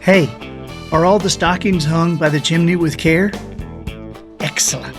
Hey, are all the stockings hung by the chimney with care? Excellent.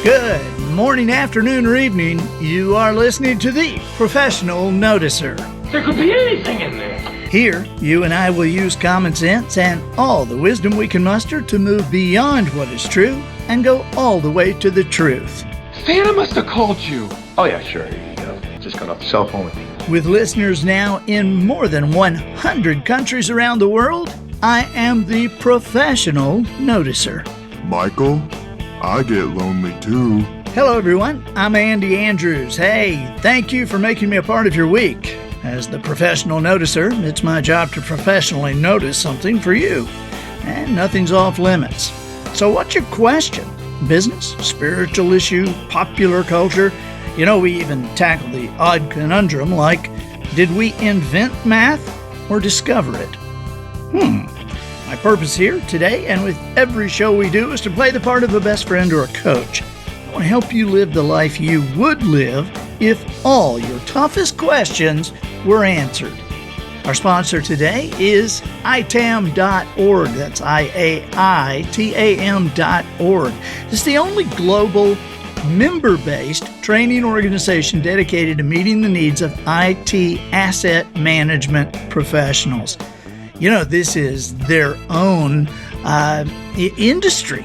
Good morning, afternoon, or evening. You are listening to the Professional Noticer. There could be anything in there. Here, you and I will use common sense and all the wisdom we can muster to move beyond what is true and go all the way to the truth. Santa must have called you. Oh yeah, sure. Here you go. Just got off the cell phone with me. With listeners now in more than 100 countries around the world, I am the Professional Noticer. Michael, I get lonely too. Hello everyone, I'm Andy Andrews. Hey, thank you for making me a part of your week. As the Professional Noticer, it's my job to professionally notice something for you. And nothing's off limits. So what's your question? Business, spiritual issue, popular culture? You know, we even tackle the odd conundrum like, did we invent math or discover it? My purpose here today and with every show we do is to play the part of a best friend or a coach. I want to help you live the life you would live if all your toughest questions were answered. Our sponsor today is ITAM.org. That's IAITAM.org. It's the only global member-based training organization dedicated to meeting the needs of IT asset management professionals. You know, this is their own industry.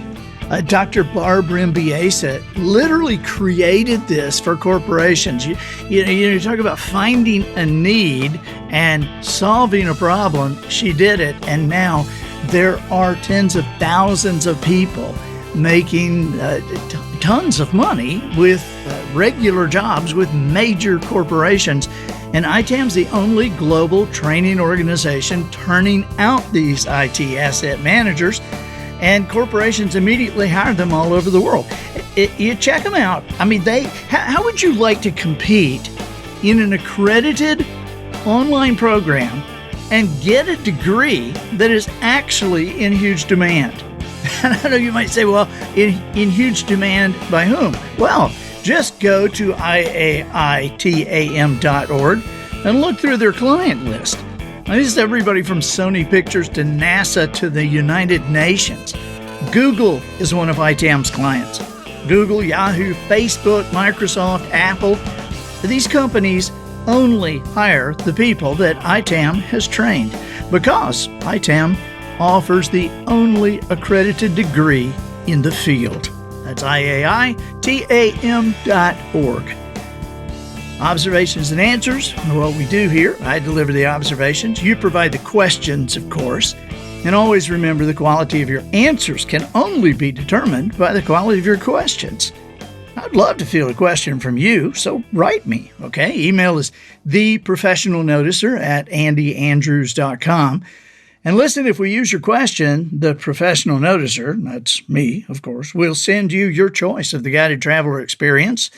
Dr. Barbara Mbiasa literally created this for corporations. You talk about finding a need and solving a problem. She did it, and now there are tens of thousands of people making tons of money with regular jobs with major corporations. And ITAM's the only global training organization turning out these IT asset managers, and corporations immediately hire them all over the world. You check them out. I mean, how would you like to compete in an accredited online program and get a degree that is actually in huge demand? And I know you might say, well, in huge demand by whom? Well, just go to IAITAM.org and look through their client list. Now, this is everybody from Sony Pictures to NASA to the United Nations. Google is one of ITAM's clients. Google, Yahoo, Facebook, Microsoft, Apple. These companies only hire the people that ITAM has trained because ITAM offers the only accredited degree in the field. That's IAITAM.org. Observations and answers are what we do here. I deliver the observations. You provide the questions, of course. And always remember, the quality of your answers can only be determined by the quality of your questions. I'd love to field a question from you, so write me, okay? Email is theprofessionalnoticer@andyandrews.com. And listen, if we use your question, the Professional Noticer, that's me, of course, will send you your choice of the Guided Traveler Experience.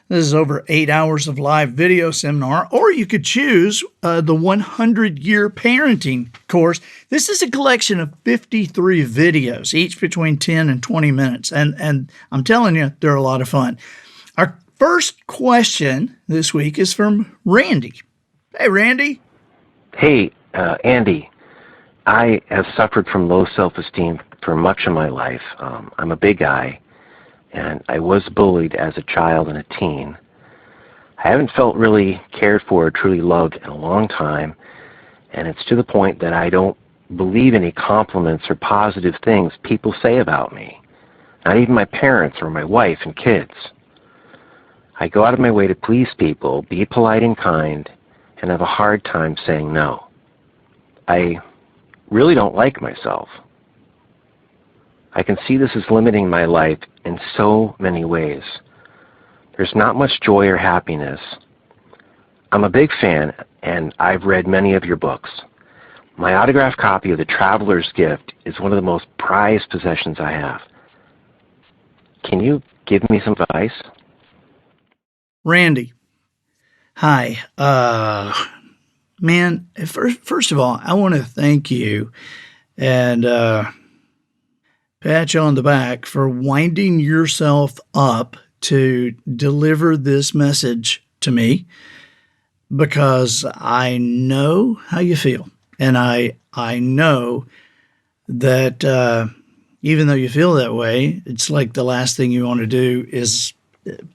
This is over 8 hours of live video seminar, or you could choose the 100-year parenting course. This is a collection of 53 videos, each between 10 and 20 minutes. And I'm telling you, they're a lot of fun. Our first question this week is from Randy. Hey, Randy. Hey, Andy. I have suffered from low self-esteem for much of my life. I'm a big guy, and I was bullied as a child and a teen. I haven't felt really cared for or truly loved in a long time, and it's to the point that I don't believe any compliments or positive things people say about me, not even my parents or my wife and kids. I go out of my way to please people, be polite and kind, and have a hard time saying no. I really don't like myself. I can see this as limiting my life in so many ways. There's not much joy or happiness. I'm a big fan, and I've read many of your books. My autographed copy of The Traveler's Gift is one of the most prized possessions I have. Can you give me some advice? Randy, hi. Man, first of all, I want to thank you and pat you on the back for winding yourself up to deliver this message to me because I know how you feel. And I know that even though you feel that way, it's like the last thing you want to do is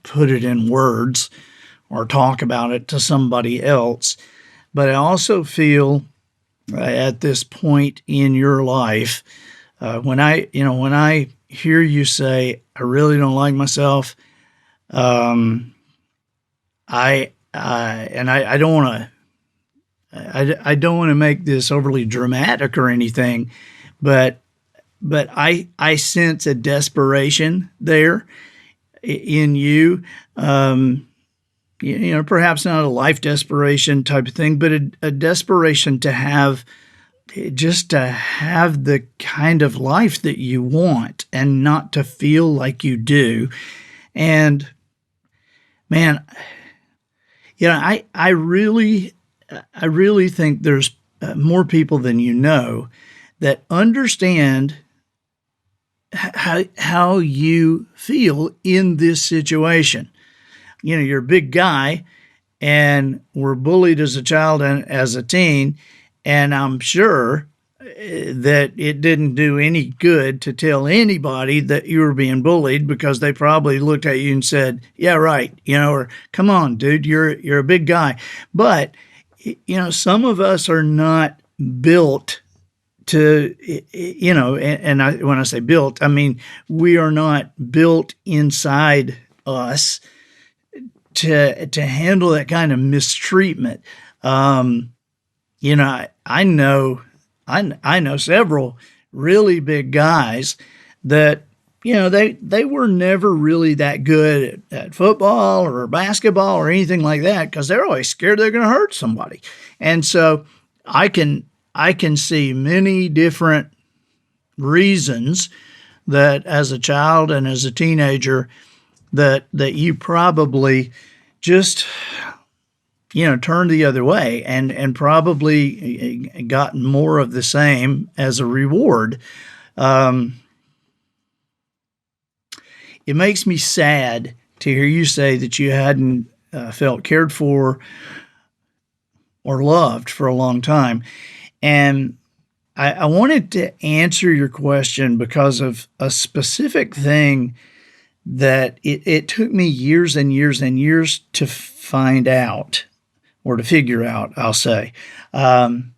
put it in words or talk about it to somebody else. But I also feel at this point in your life, when I hear you say, I really don't like myself, I don't want to, I don't want to make this overly dramatic or anything, but I sense a desperation there in you. Perhaps not a life desperation type of thing, but a desperation to have the kind of life that you want and not to feel like you do. And man, I really think there's more people than you know that understand how you feel in this situation. You're a big guy and were bullied as a child and as a teen, and I'm sure that it didn't do any good to tell anybody that you were being bullied because they probably looked at you and said, yeah, right, or come on, dude, you're a big guy. But, some of us are not built to, when I say built, I mean, we are not built inside us to handle that kind of mistreatment. I know several really big guys that, they were never really that good at football or basketball or anything like that because they're always scared they're going to hurt somebody. And so I can see many different reasons that as a child and as a teenager that you probably just, turned the other way and probably gotten more of the same as a reward. It makes me sad to hear you say that you hadn't felt cared for or loved for a long time. And I wanted to answer your question because of a specific thing that it took me years and years and years to find out or to figure out, I'll say. When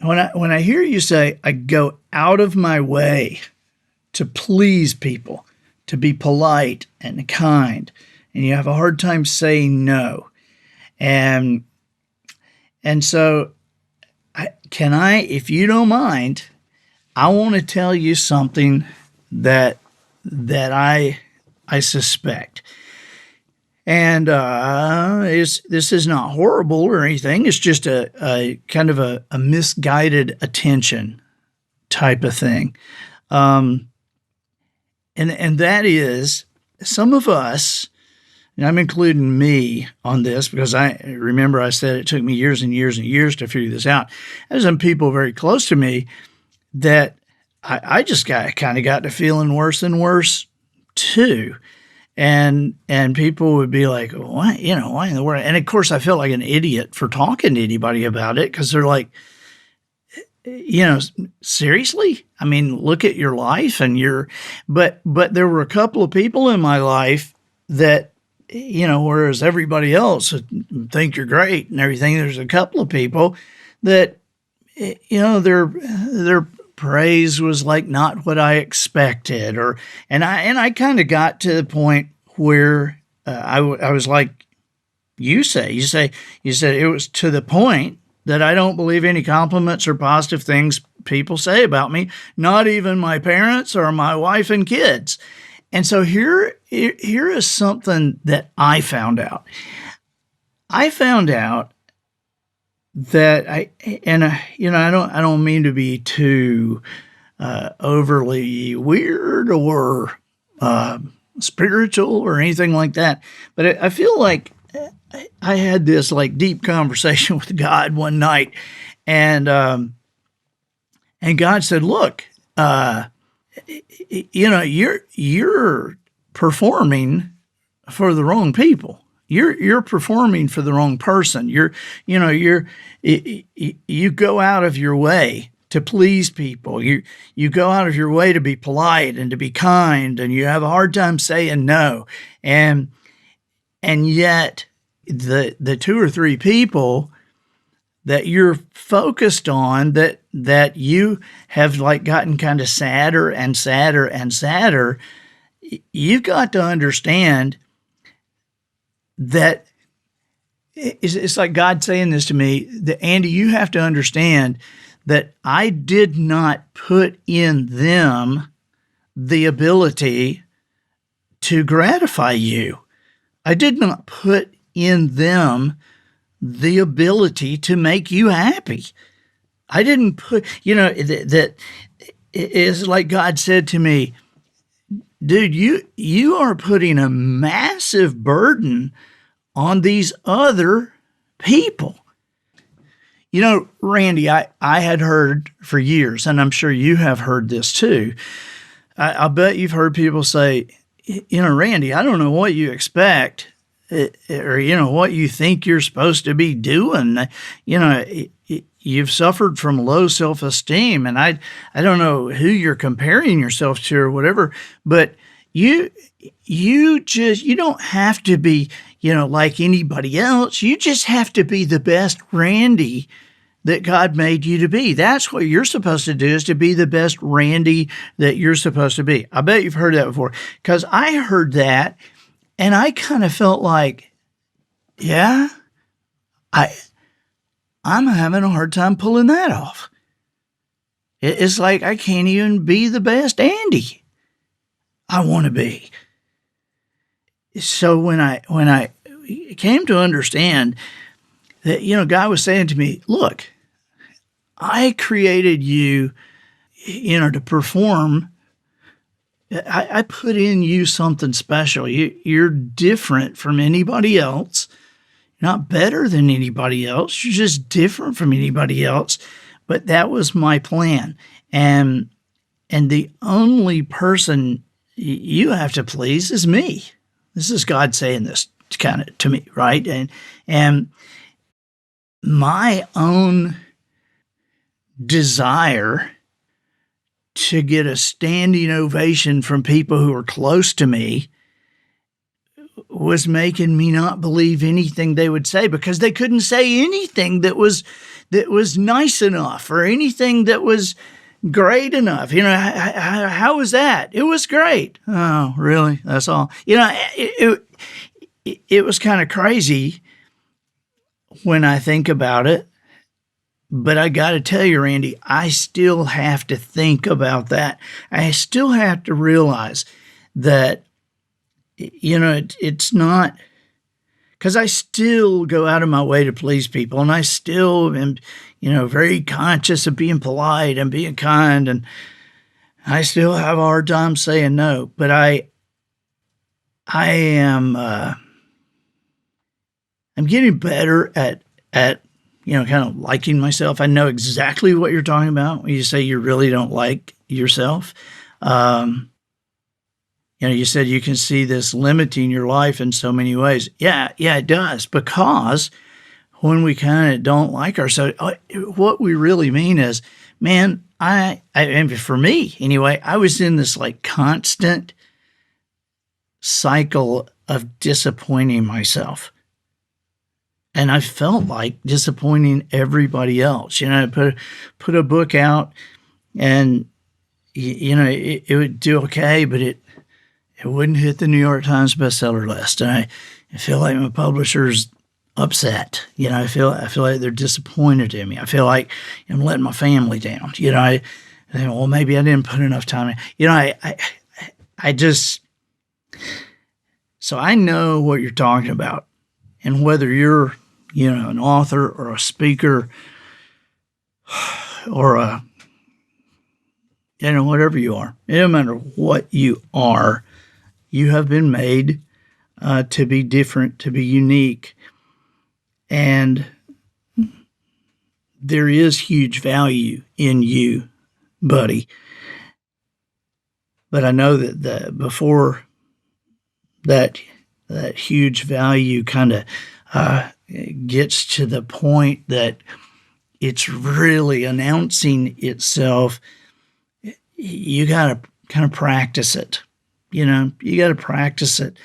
I hear you say, I go out of my way to please people, to be polite and kind, and you have a hard time saying no. And so if you don't mind, I want to tell you something that I suspect. And this is not horrible or anything. It's just a kind of a misguided attention type of thing. And that is some of us, and I'm including me on this because I remember I said it took me years and years and years to figure this out. There's some people very close to me that I just got to feeling worse and worse too. And people would be like, why in the world? And of course I felt like an idiot for talking to anybody about it because they're like, seriously? I mean, look at your life and but there were a couple of people in my life that, whereas everybody else would think you're great and everything, there's a couple of people that, their praise was like not what I expected, and I kind of got to the point where I was like, you said it was to the point that I don't believe any compliments or positive things people say about me, not even my parents or my wife and kids. And so here is something that I found out. I found out that I don't mean to be too overly weird or spiritual or anything like that, but I feel like I had this like deep conversation with God one night, and God said, "Look, you're performing for the wrong people. You're performing for the wrong person. You go out of your way to please people. You go out of your way to be polite and to be kind, and you have a hard time saying no. And yet the two or three people that you're focused on that you have like gotten kind of sadder and sadder and sadder, you've got to understand that it's like God saying this to me, that Andy, you have to understand that I did not put in them the ability to gratify you. I did not put in them the ability to make you happy. I didn't put, that it's like God said to me, dude, you are putting a massive burden on these other people. Randy, I had heard for years, and I'm sure you have heard this too. I bet you've heard people say, Randy, I don't know what you expect or, what you think you're supposed to be doing. You've suffered from low self-esteem, and I don't know who you're comparing yourself to or whatever, but you don't have to be, like anybody else. You just have to be the best Randy that God made you to be. That's what you're supposed to do, is to be the best Randy that you're supposed to be. I bet you've heard that before, because I heard that and I kind of felt like, yeah, I'm having a hard time pulling that off. It's like I can't even be the best Andy I want to be. So when I came to understand that, God was saying to me, look, I created you, to perform. I put in you something special. You're different from anybody else. You're not better than anybody else. You're just different from anybody else. But that was my plan. And the only person you have to please is me. This is God saying this kind of to me, right? And my own desire to get a standing ovation from people who are close to me was making me not believe anything they would say, because they couldn't say anything that was nice enough or anything that was great enough. How was that? It was great. Oh, really? That's all. It was kind of crazy when I think about it. But I got to tell you, Randy, I still have to think about that. I still have to realize that, it's not, because I still go out of my way to please people, and I still am, very conscious of being polite and being kind, and I still have a hard time saying no. But I am, I'm getting better at kind of liking myself. I know exactly what you're talking about when you say you really don't like yourself. You said you can see this limiting your life in so many ways. Yeah, it does. Because when we kind of don't like ourselves, what we really mean is, man, and for me anyway, I was in this like constant cycle of disappointing myself. And I felt like disappointing everybody else. I put a book out, and it would do okay, but it wouldn't hit the New York Times bestseller list. And I feel like my publisher's upset. I feel like they're disappointed in me. I feel like I'm letting my family down. I think, well, maybe I didn't put enough time in. I just, so I know what you're talking about. And whether you're, an author or a speaker or whatever you are, it doesn't matter what you are, you have been made to be different, to be unique. And there is huge value in you, buddy. But I know that before that huge value kind of gets to the point that it's really announcing itself, you got to kind of practice it. You got to practice it.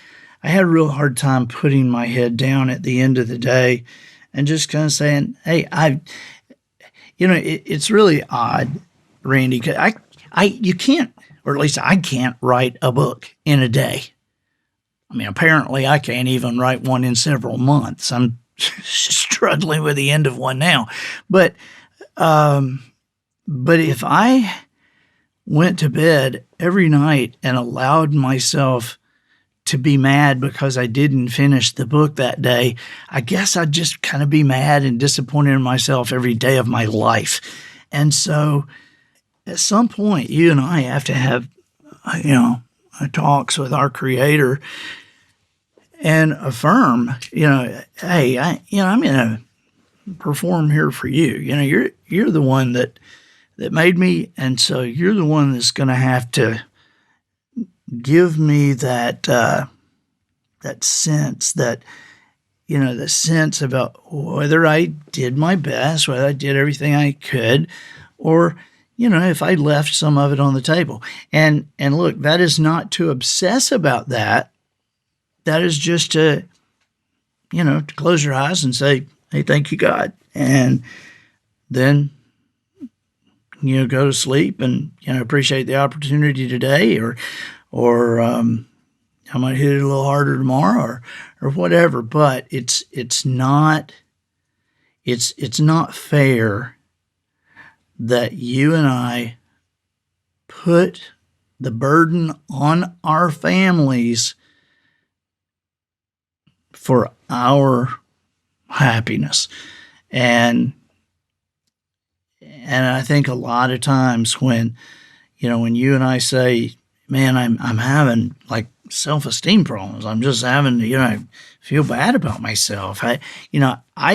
I had a real hard time putting my head down at the end of the day and just kind of saying, hey, it's really odd, Randy. You can't, or at least I can't write a book in a day. I mean, apparently I can't even write one in several months. I'm struggling with the end of one now. But if I went to bed every night and allowed myself to be mad because I didn't finish the book that day, I guess I'd just kind of be mad and disappointed in myself every day of my life. And so at some point, you and I have to have, talks with our Creator and affirm, hey, I'm going to perform here for you. You're the one that made me, and so you're the one that's going to have to give me that sense that, the sense about whether I did my best, whether I did everything I could, or, if I left some of it on the table. And look, that is not to obsess about that. That is just to close your eyes and say, hey, thank you, God. And then, go to sleep and, appreciate the opportunity today, or I might hit it a little harder tomorrow or whatever. But it's not fair that you and I put the burden on our families for our happiness. And I think a lot of times when you and I say, man, I'm having like self-esteem problems, I'm just having to, I feel bad about myself. I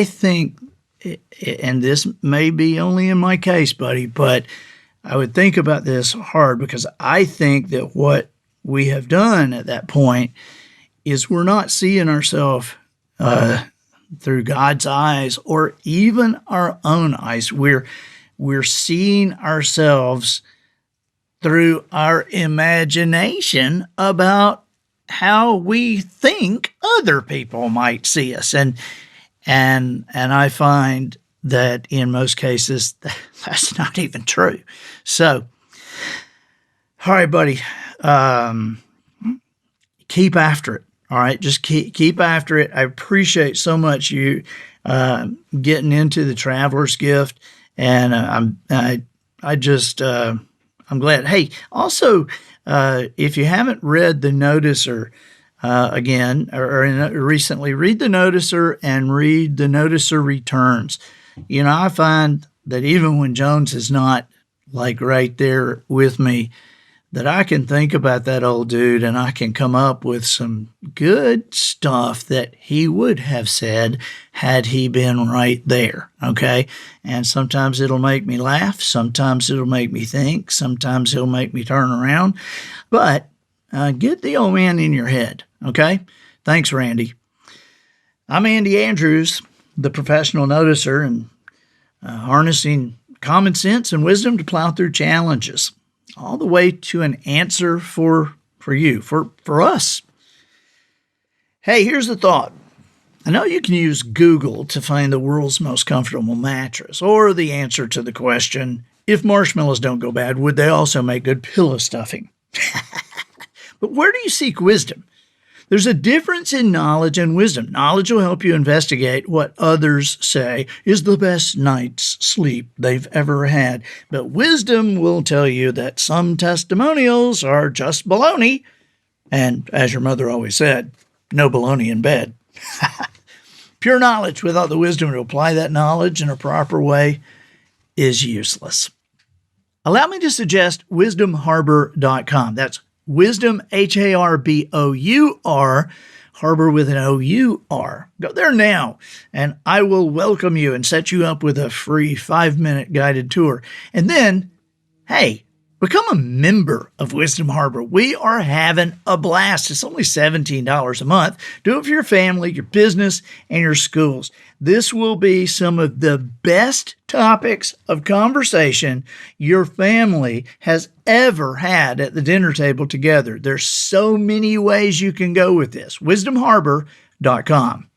think, and this may be only in my case, buddy, but I would think about this hard, because I think that what we have done at that point is we're not seeing ourselves through God's eyes or even our own eyes. We're seeing ourselves through our imagination about how we think other people might see us. And I find that in most cases, that's not even true. So, all right, buddy, keep after it. All right, just keep after it. I appreciate so much you getting into the traveler's gift, and I'm glad. Hey, also, if you haven't read the Noticer again or recently, read the Noticer and read the Noticer Returns. I find that even when Jones is not like right there with me, that I can think about that old dude and I can come up with some good stuff that he would have said had he been right there, okay? And sometimes it'll make me laugh, sometimes it'll make me think, sometimes it'll make me turn around, but get the old man in your head, okay? Thanks, Randy. I'm Andy Andrews, the professional noticer, and harnessing common sense and wisdom to plow through challenges, all the way to an answer for you, for us. Hey, here's the thought. I know you can use Google to find the world's most comfortable mattress, or the answer to the question, if marshmallows don't go bad, would they also make good pillow stuffing? But where do you seek wisdom? There's a difference in knowledge and wisdom. Knowledge will help you investigate what others say is the best night's sleep they've ever had. But wisdom will tell you that some testimonials are just baloney. And as your mother always said, no baloney in bed. Pure knowledge without the wisdom to apply that knowledge in a proper way is useless. Allow me to suggest wisdomharbor.com. That's Wisdom, Harbor, Harbor with an O-U-R. Go there now, and I will welcome you and set you up with a free 5-minute guided tour. And then, hey, Become a member of Wisdom Harbor. We are having a blast. It's only $17 a month. Do it for your family, your business, and your schools. This will be some of the best topics of conversation your family has ever had at the dinner table together. There's so many ways you can go with this. WisdomHarbor.com.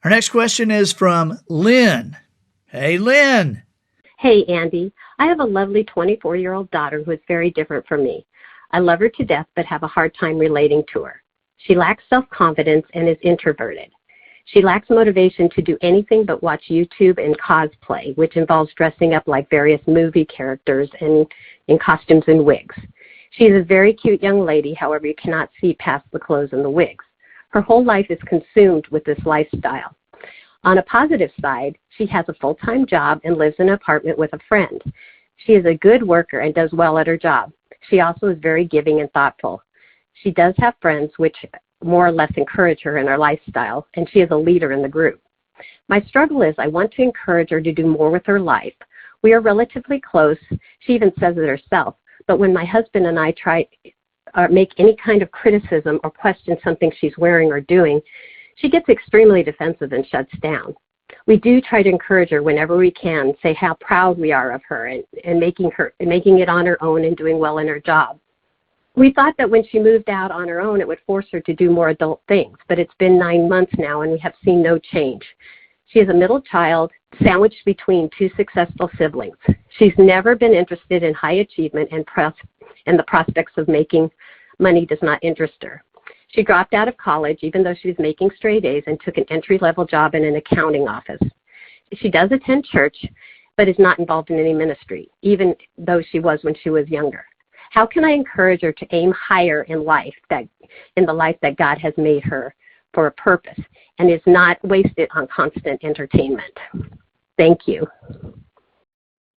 Our next question is from Lynn. Hey, Lynn. Hey, Andy. I have a lovely 24-year-old daughter who is very different from me. I love her to death but have a hard time relating to her. She lacks self-confidence and is introverted. She lacks motivation to do anything but watch YouTube and CosPlay, which involves dressing up like various movie characters and in costumes and wigs. She is a very cute young lady, however, you cannot see past the clothes and the wigs. Her whole life is consumed with this lifestyle. On a positive side, she has a full-time job and lives in an apartment with a friend. She is a good worker and does well at her job. She also is very giving and thoughtful. She does have friends which more or less encourage her in her lifestyle, and she is a leader in the group. My struggle is I want to encourage her to do more with her life. We are relatively close. She even says it herself. But when my husband and I try make any kind of criticism or question something she's wearing or doing, she gets extremely defensive and shuts down. We do try to encourage her whenever we can, say how proud we are of her and making it on her own and doing well in her job. We thought that when she moved out on her own, it would force her to do more adult things, but it's been 9 months now and we have seen no change. She is a middle child sandwiched between two successful siblings. She's never been interested in high achievement and the prospects of making money does not interest her. She dropped out of college even though she was making straight A's and took an entry-level job in an accounting office. She does attend church, but is not involved in any ministry, even though she was when she was younger. How can I encourage her to aim higher in life, in the life that God has made her for a purpose, and is not wasted on constant entertainment? Thank you.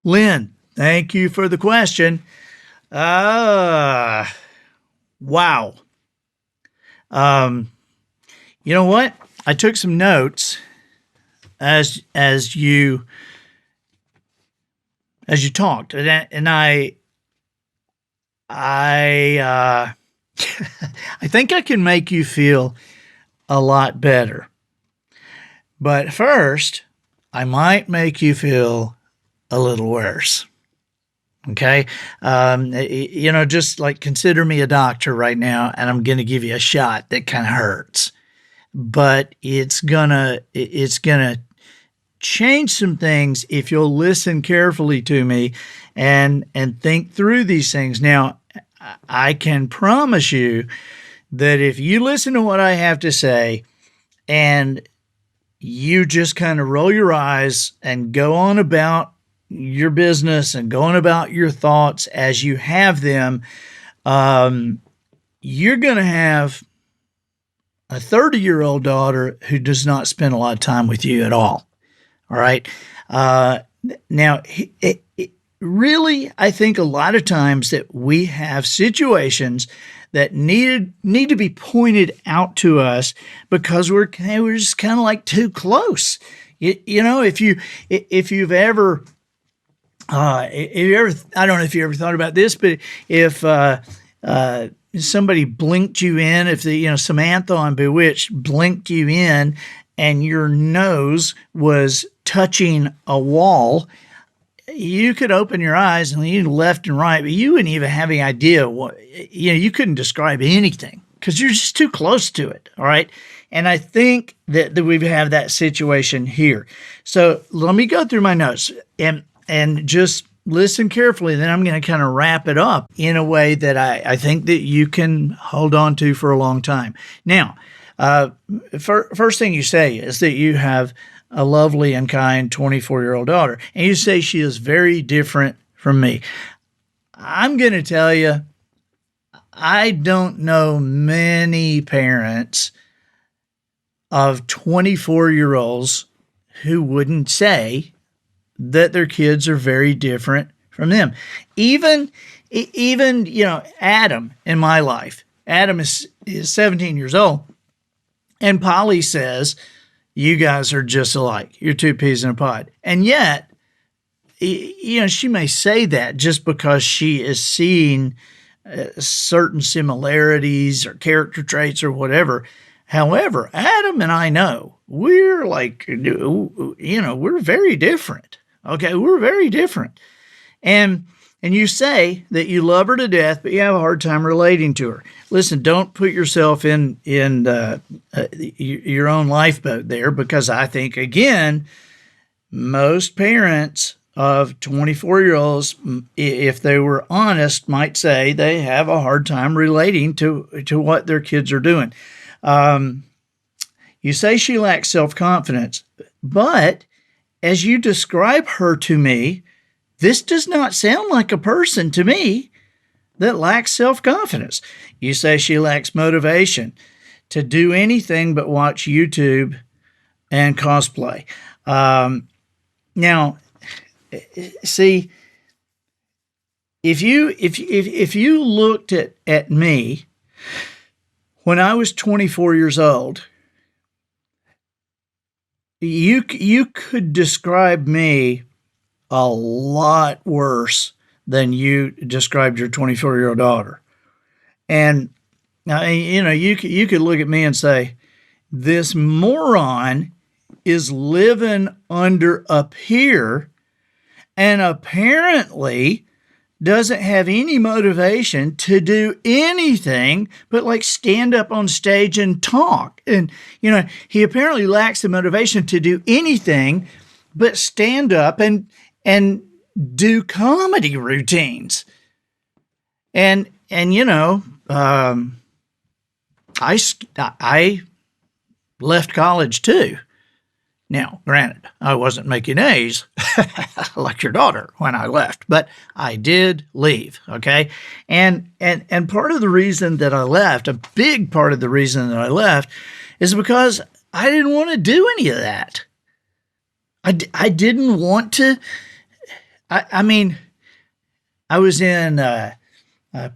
Lynn, thank you for the question. Wow. You know what? I took some notes as you talked, and I I think I can make you feel a lot better. But first, I might make you feel a little worse. Okay? Just like consider me a doctor right now, and I'm going to give you a shot that kind of hurts. But it's gonna change some things if you'll listen carefully to me and think through these things. Now, I can promise you that if you listen to what I have to say and you just kind of roll your eyes and go on about your business and go on about your thoughts as you have them, you're going to have a 30-year-old daughter who does not spend a lot of time with you at all. All right. Now, really, I think a lot of times that we have situations that need to be pointed out to us because we're just kind of like too close. If you've ever, I don't know if you ever thought about this, but if somebody blinked you in, if Samantha on Bewitched blinked you in, and your nose was touching a wall, you could open your eyes and lean left and right, but you wouldn't even have any idea you couldn't describe anything because you're just too close to it. All right. And I think that we have that situation here. So let me go through my notes and just listen carefully. Then I'm going to kind of wrap it up in a way that I think that you can hold on to for a long time. Now, first thing you say is that you have a lovely and kind 24-year-old daughter, and you say she is very different from me. I'm going to tell you, I don't know many parents of 24-year-olds who wouldn't say that their kids are very different from them. Even Adam in my life. Adam is 17 years old. And Polly says, you guys are just alike. You're two peas in a pod. And yet, she may say that just because she is seeing certain similarities or character traits or whatever. However, Adam and I know we're like, we're very different. Okay, we're very different. And you say that you love her to death, but you have a hard time relating to her. Listen, don't put yourself in your own lifeboat there, because I think, again, most parents of 24-year-olds, if they were honest, might say they have a hard time relating to what their kids are doing. You say she lacks self-confidence, but as you describe her to me, this does not sound like a person to me that lacks self-confidence. You say she lacks motivation to do anything but watch YouTube and cosplay. Now, see, if you looked at me when I was 24 years old, you could describe me a lot worse than you described your 24-year-old daughter. And you could look at me and say, this moron is living under a pier and apparently doesn't have any motivation to do anything but like stand up on stage and talk. And, he apparently lacks the motivation to do anything but stand up and do comedy routines. I left college too. Now, granted, I wasn't making A's like your daughter when I left, but I did leave, okay? And part of the reason that I left, a big part of the reason that I left, is because I didn't want to do any of that. I didn't want to. I mean, I was in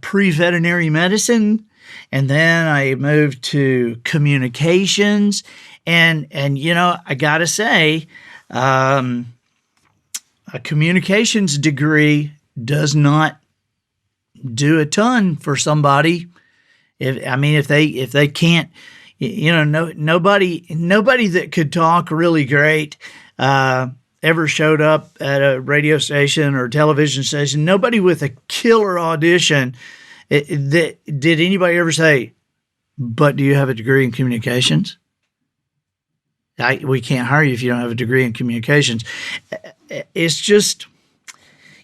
pre-veterinary medicine, and then I moved to communications. And I got to say, a communications degree does not do a ton for somebody. If they can't, nobody that could talk really great ever showed up at a radio station or television station. Nobody with a killer audition. Did anybody ever say, "But do you have a degree in communications?" We can't hire you if you don't have a degree in communications. It's just,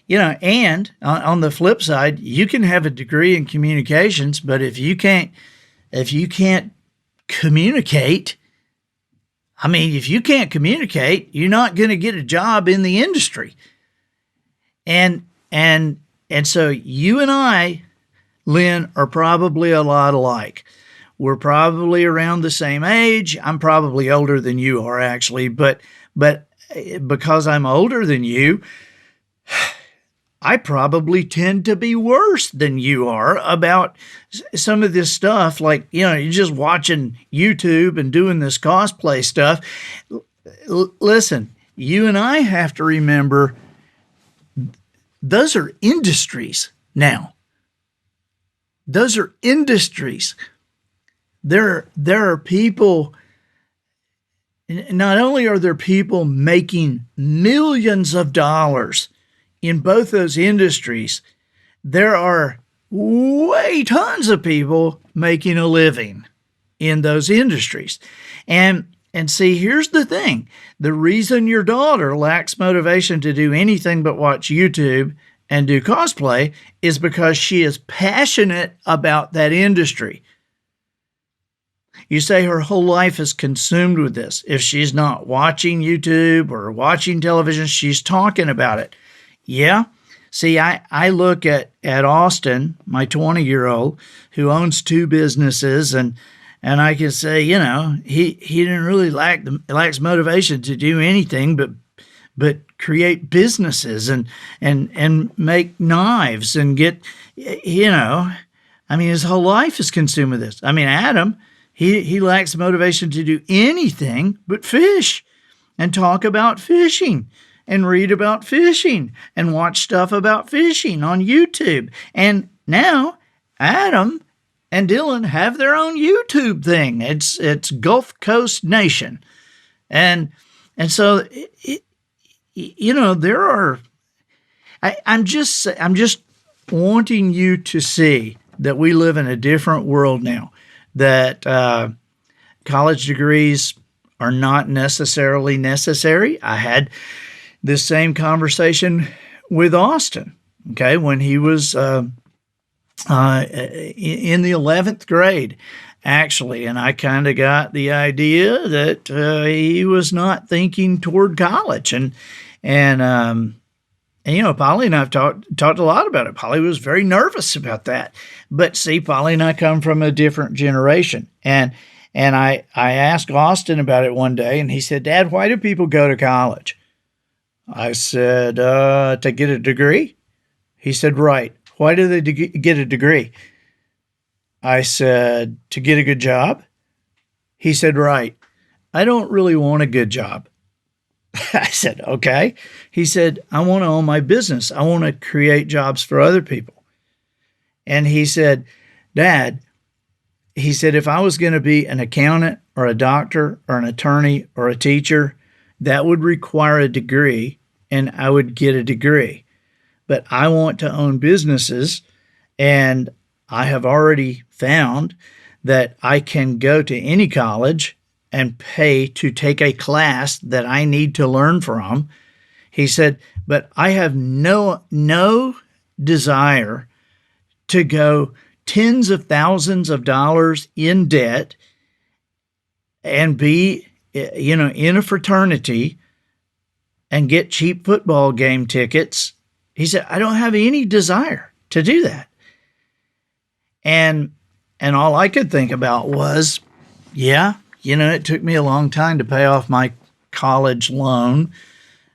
and on the flip side, you can have a degree in communications, but if you can't communicate, if you can't communicate, you're not going to get a job in the industry. And so you and I, Lynn, are probably a lot alike. We're probably around the same age. I'm probably older than you are, actually, but because I'm older than you, I probably tend to be worse than you are about some of this stuff. Like, you're just watching YouTube and doing this cosplay stuff. Listen, you and I have to remember those are industries now. Those are industries. There are people, not only are there people making millions of dollars in both those industries, there are way tons of people making a living in those industries. And see, here's the thing. The reason your daughter lacks motivation to do anything but watch YouTube and do cosplay is because she is passionate about that industry. You say her whole life is consumed with this. If she's not watching YouTube or watching television, she's talking about it. Yeah. See, I look at Austin, my 20-year-old, who owns 2 businesses, and I can say, he didn't really lacks motivation to do anything but create businesses and make knives and get, his whole life is consumed with this. Adam, he lacks motivation to do anything but fish and talk about fishing. and read about fishing and watch stuff about fishing on YouTube. And now Adam and Dylan have their own YouTube thing. It's Gulf Coast Nation. And so, there are, I'm just wanting you to see that we live in a different world now, that college degrees are not necessarily necessary. I had this same conversation with Austin, okay, when he was in the 11th grade, actually, and I kind of got the idea that he was not thinking toward college, and Polly and I've talked a lot about it. Polly was very nervous about that, but see, Polly and I come from a different generation, and I asked Austin about it one day, and he said, "Dad, why do people go to college?" I said, "To get a degree." He said, "Right. Why do they get a degree?" I said, "To get a good job." He said, "Right. I don't really want a good job." I said, "Okay." He said, "I want to own my business. I want to create jobs for other people." And he said, "Dad," he said, "if I was going to be an accountant or a doctor or an attorney or a teacher, that would require a degree, and I would get a degree. But I want to own businesses, and I have already found that I can go to any college and pay to take a class that I need to learn from." He said, "But I have no desire to go tens of thousands of dollars in debt and be, in a fraternity and get cheap football game tickets." He said, "I don't have any desire to do that." And all I could think about was, it took me a long time to pay off my college loan.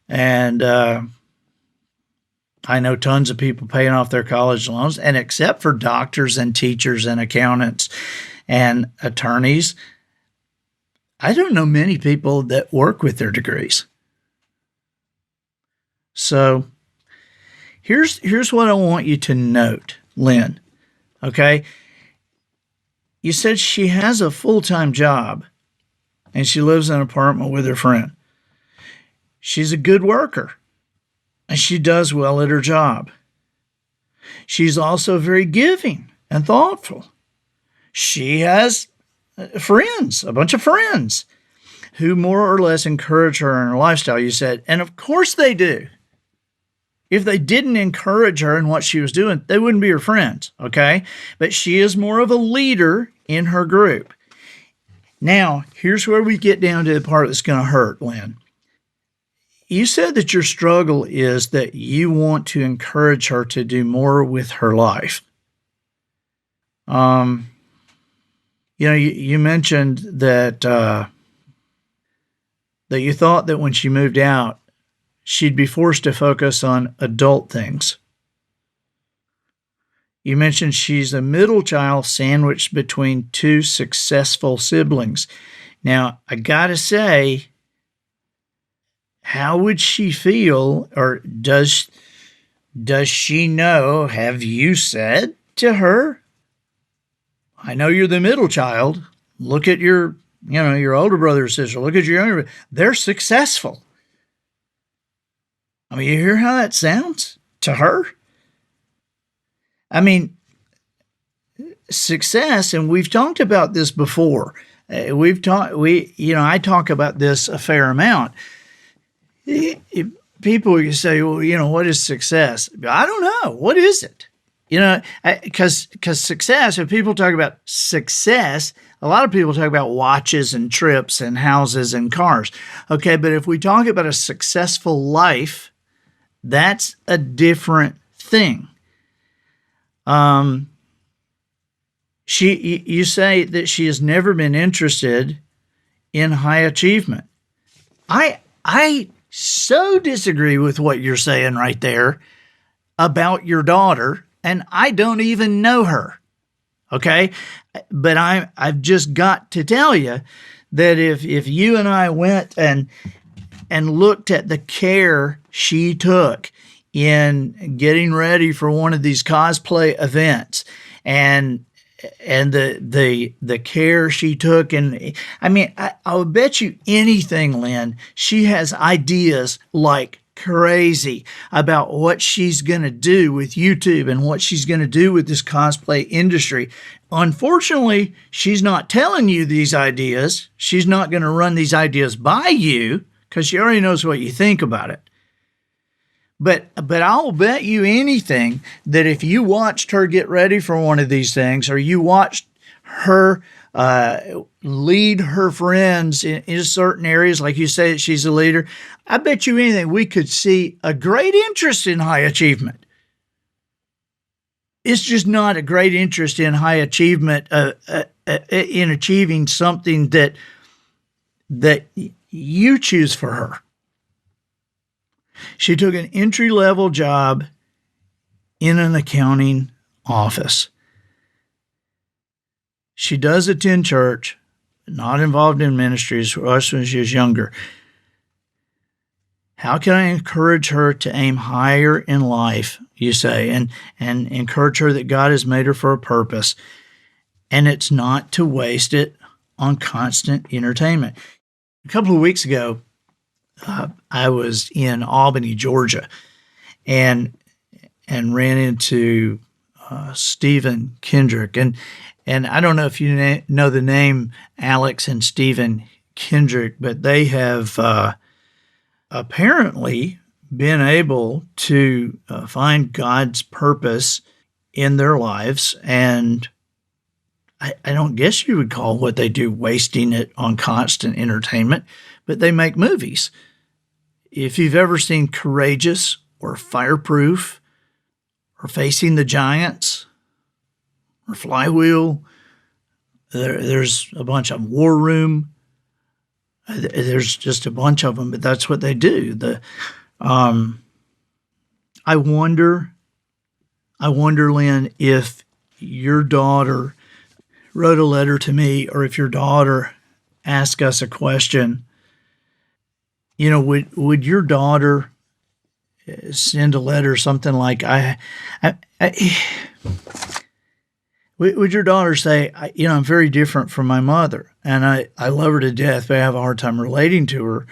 And I know tons of people paying off their college loans. And except for doctors and teachers and accountants and attorneys, I don't know many people that work with their degrees. So here's what I want you to note, Lynn. Okay? You said she has a full-time job and she lives in an apartment with her friend. She's a good worker and she does well at her job. She's also very giving and thoughtful. She has friends, a bunch of friends who more or less encourage her in her lifestyle, you said. And of course they do. If they didn't encourage her in what she was doing, they wouldn't be her friends, okay? But she is more of a leader in her group. Now, here's where we get down to the part that's going to hurt, Lynn. You said that your struggle is that you want to encourage her to do more with her life. You mentioned that that you thought that when she moved out, she'd be forced to focus on adult things. You mentioned she's a middle child sandwiched between two successful siblings. Now, I gotta say, how would she feel, or does she know, have you said to her, I know you're the middle child. Look at your older brother or sister. Look at your younger brother. They're successful. I mean, you hear how that sounds to her? I mean, success, and we've talked about this before. I talk about this a fair amount. People you say, well, what is success? I don't know. What is it? Because success, if people talk about success, a lot of people talk about watches and trips and houses and cars. Okay, but if we talk about a successful life, that's a different thing. You say that she has never been interested in high achievement. I so disagree with what you're saying right there about your daughter, and I don't even know her. Okay, but I've just got to tell you that if you and I went and and looked at the care she took in getting ready for one of these cosplay events, and the care she took. And I mean, I would bet you anything, Lynn, she has ideas like crazy about what she's going to do with YouTube and what she's going to do with this cosplay industry. Unfortunately, she's not telling you these ideas. She's not going to run these ideas by you because she already knows what you think about it. But I'll bet you anything that if you watched her get ready for one of these things, or you watched her lead her friends in certain areas, like you say that she's a leader, I bet you anything we could see a great interest in high achievement. It's just not a great interest in high achievement, in achieving something that you choose for her. She took an entry-level job in an accounting office. She does attend church, but not involved in ministries for us when she was younger. How can I encourage her to aim higher in life, you say, and encourage her that God has made her for a purpose, and it's not to waste it on constant entertainment? A couple of weeks ago, I was in Albany, Georgia, and ran into Stephen Kendrick, and I don't know if you know the name Alex and Stephen Kendrick, but they have apparently been able to find God's purpose in their lives, and I don't guess you would call what they do wasting it on constant entertainment, but they make movies. If you've ever seen Courageous or Fireproof or Facing the Giants or Flywheel, there's a bunch of War Room. There's just a bunch of them, but that's what they do. I wonder, Lynn, if your daughter wrote a letter to me, or if your daughter asked us a question, you know, would your daughter send a letter, something like, would your daughter say, I'm very different from my mother, and I love her to death, but I have a hard time relating to her.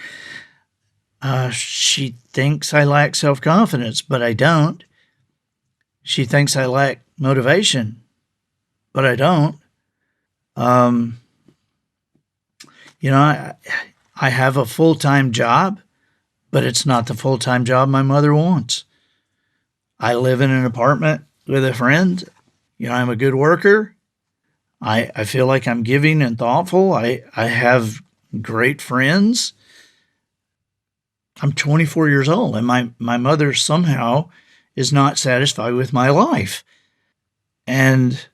She thinks I lack self-confidence, but I don't. She thinks I lack motivation, but I don't. I have a full-time job, but it's not the full-time job my mother wants. I live in an apartment with a friend. I'm a good worker. I feel like I'm giving and thoughtful. I have great friends. I'm 24 years old, and my mother somehow is not satisfied with my life. And,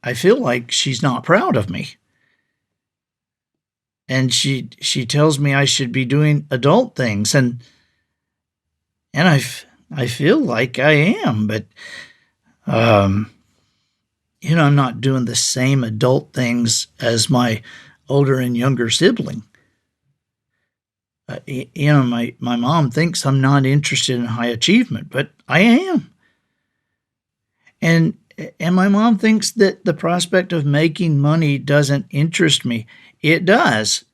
I feel like she's not proud of me. And she tells me I should be doing adult things, and I feel like I am, but I'm not doing the same adult things as my older and younger sibling. My mom thinks I'm not interested in high achievement, but I am. And my mom thinks that the prospect of making money doesn't interest me. It does.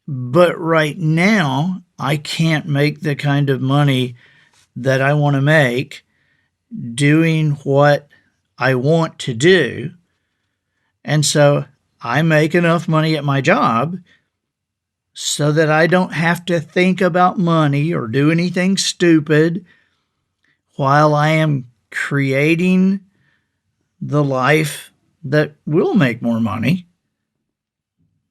But right now, I can't make the kind of money that I want to make doing what I want to do. And so I make enough money at my job so that I don't have to think about money or do anything stupid while I am creating the life that will make more money.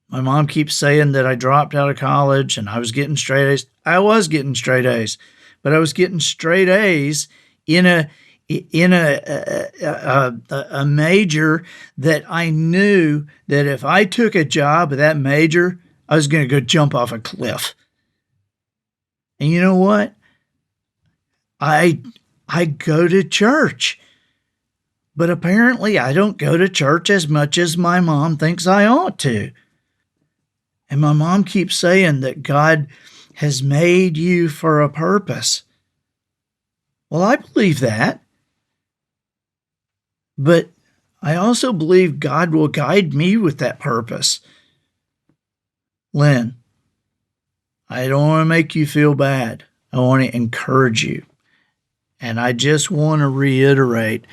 My mom keeps saying that I dropped out of college and I was getting straight A's. I was getting straight A's, but I was getting straight A's in a major that I knew that if I took a job at that major, I was going to go jump off a cliff. And you know what? I go to church, but apparently I don't go to church as much as my mom thinks I ought to. And my mom keeps saying that God has made you for a purpose. Well, I believe that. But I also believe God will guide me with that purpose. Lynn, I don't want to make you feel bad. I want to encourage you. And I just want to reiterate,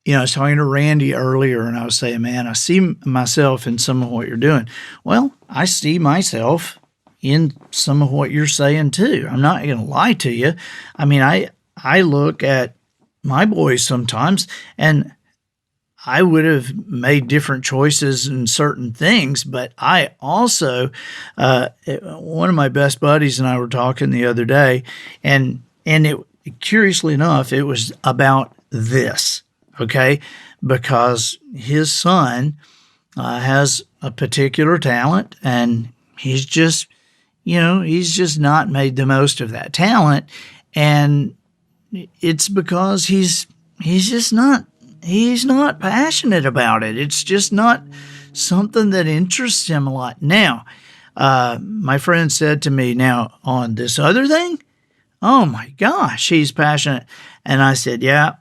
I was talking to Randy earlier and I was saying, man, I see myself in some of what you're doing. Well, I see myself in some of what you're saying too. I'm not going to lie to you. I mean, I look at my boys sometimes, and I would have made different choices in certain things, but I also, one of my best buddies and I were talking the other day, and it, curiously enough, it was about this, okay? Because his son has a particular talent, and he's just not made the most of that talent, and it's because he's not passionate about it. It's just not something that interests him a lot. Now, my friend said to me, now on this other thing, oh my gosh, he's passionate. And I said, yeah,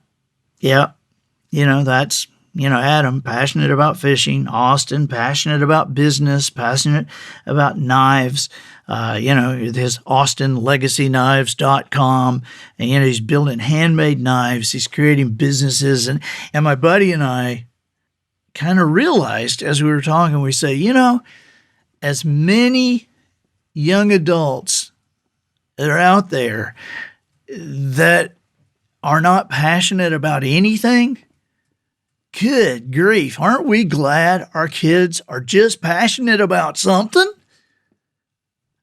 that's, Adam, passionate about fishing, Austin, passionate about business, passionate about knives, his AustinLegacyKnives.com, and, he's building handmade knives, he's creating businesses. And my buddy and I kind of realized as we were talking, we say, as many young adults that are out there that are not passionate about anything, good grief, aren't we glad our kids are just passionate about something?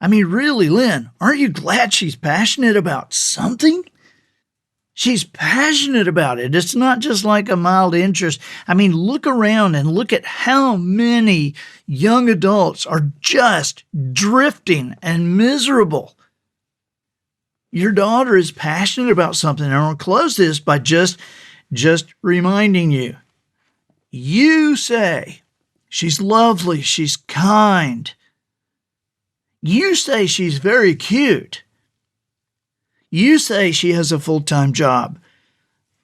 I mean, really, Lynn, aren't you glad she's passionate about something? She's passionate about it. It's not just like a mild interest. I mean, look around and look at how many young adults are just drifting and miserable. Your daughter is passionate about something. And I'll close this by just reminding you. You say she's lovely, she's kind. You say she's very cute. You say she has a full-time job,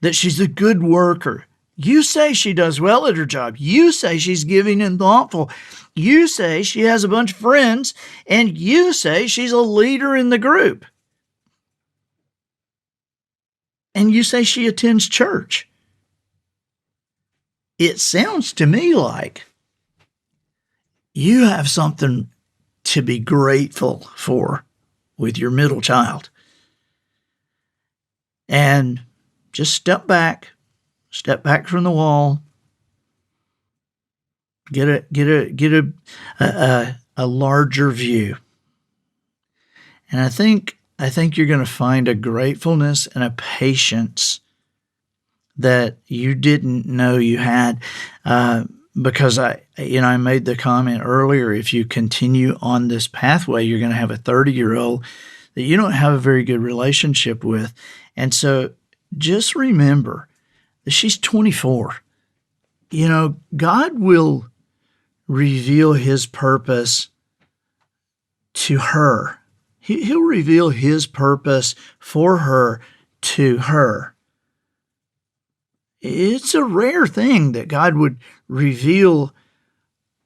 that she's a good worker. You say she does well at her job. You say she's giving and thoughtful. You say she has a bunch of friends, and you say she's a leader in the group. And you say she attends church. It sounds to me like you have something to be grateful for with your middle child. And just step back from the wall, get a larger view. And I think you're going to find a gratefulness and a patience that you didn't know you had, because I made the comment earlier, if you continue on this pathway, you're going to have a 30-year-old that you don't have a very good relationship with. And so just remember that she's 24. God will reveal his purpose to her. He'll reveal his purpose for her to her. It's a rare thing that God would reveal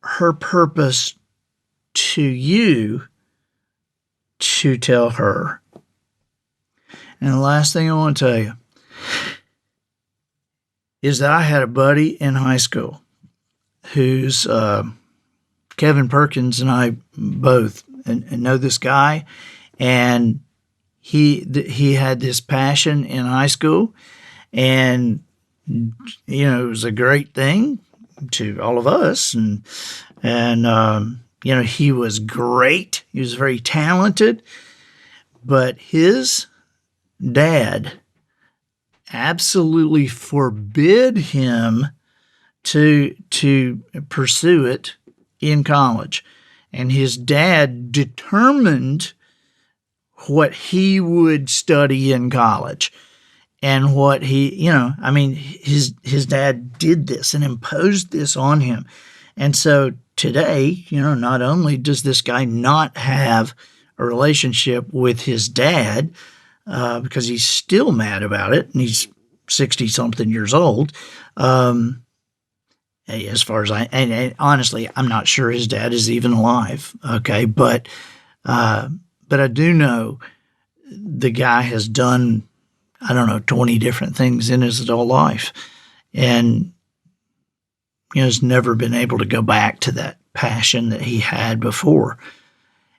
her purpose to you to tell her. And the last thing I want to tell you is that I had a buddy in high school who's Kevin Perkins and I both and know this guy, and he had this passion in high school, and it was a great thing to all of us, and he was great. He was very talented, but his dad absolutely forbid him to pursue it in college. And his dad determined what he would study in college and what he, his dad did this and imposed this on him. And so today, not only does this guy not have a relationship with his dad, because he's still mad about it, and he's 60-something years old. As far as and honestly, I'm not sure his dad is even alive. Okay, but I do know the guy has done, 20 different things in his adult life, and has never been able to go back to that passion that he had before.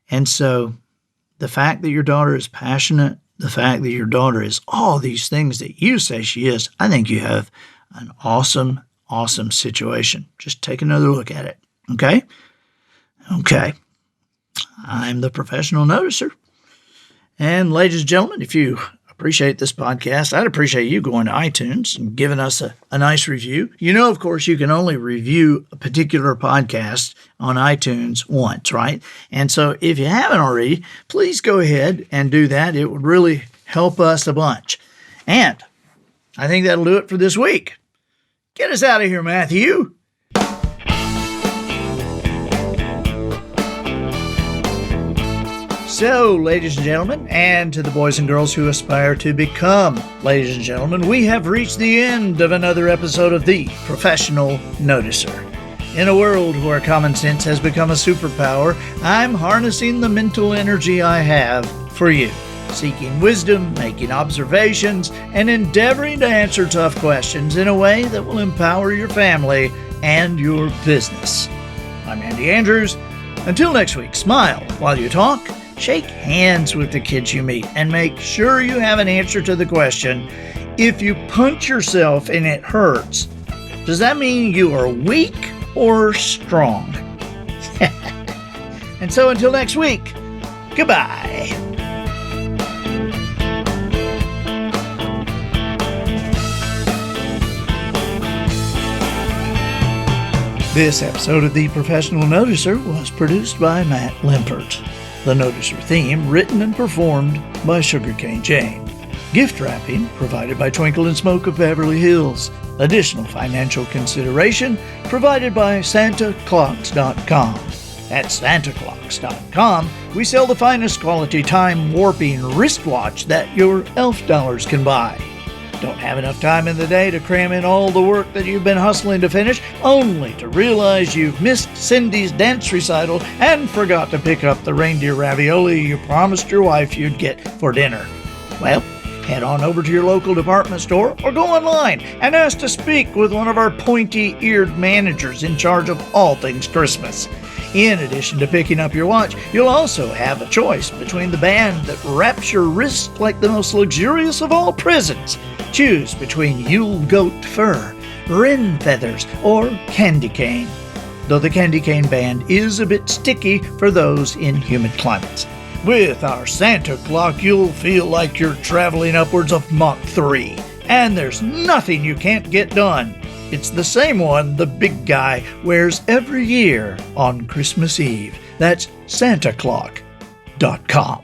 And so, the fact that your daughter is passionate, the fact that your daughter is all these things that you say she is, I think you have an awesome situation. Just take another look at it. Okay? Okay. I'm the professional noticer. And ladies and gentlemen, if you appreciate this podcast, I'd appreciate you going to iTunes and giving us a nice review. Of course, you can only review a particular podcast on iTunes once, right? And so if you haven't already, please go ahead and do that. It would really help us a bunch. And I think that'll do it for this week. Get us out of here, Matthew. So, ladies and gentlemen, and to the boys and girls who aspire to become ladies and gentlemen, we have reached the end of another episode of The Professional Noticer. In a world where common sense has become a superpower, I'm harnessing the mental energy I have for you, seeking wisdom, making observations, and endeavoring to answer tough questions in a way that will empower your family and your business. I'm Andy Andrews. Until next week, smile while you talk. Shake hands with the kids you meet and make sure you have an answer to the question, if you punch yourself and it hurts, does that mean you are weak or strong? And so until next week, goodbye. This episode of The Professional Noticer was produced by Matt Limpert. The Noticer theme written and performed by Sugarcane Jane. Gift wrapping provided by Twinkle and Smoke of Beverly Hills. Additional financial consideration provided by SantaClocks.com. At SantaClocks.com, we sell the finest quality time warping wristwatch that your elf dollars can buy. Don't have enough time in the day to cram in all the work that you've been hustling to finish, only to realize you've missed Cindy's dance recital and forgot to pick up the reindeer ravioli you promised your wife you'd get for dinner. Well, head on over to your local department store or go online and ask to speak with one of our pointy-eared managers in charge of all things Christmas. In addition to picking up your watch, you'll also have a choice between the band that wraps your wrist like the most luxurious of all presents. Choose between Yule goat fur, wren feathers, or candy cane, though the candy cane band is a bit sticky for those in humid climates. With our Santa clock, you'll feel like you're traveling upwards of Mach 3, and there's nothing you can't get done. It's the same one the big guy wears every year on Christmas Eve. That's SantaClock.com.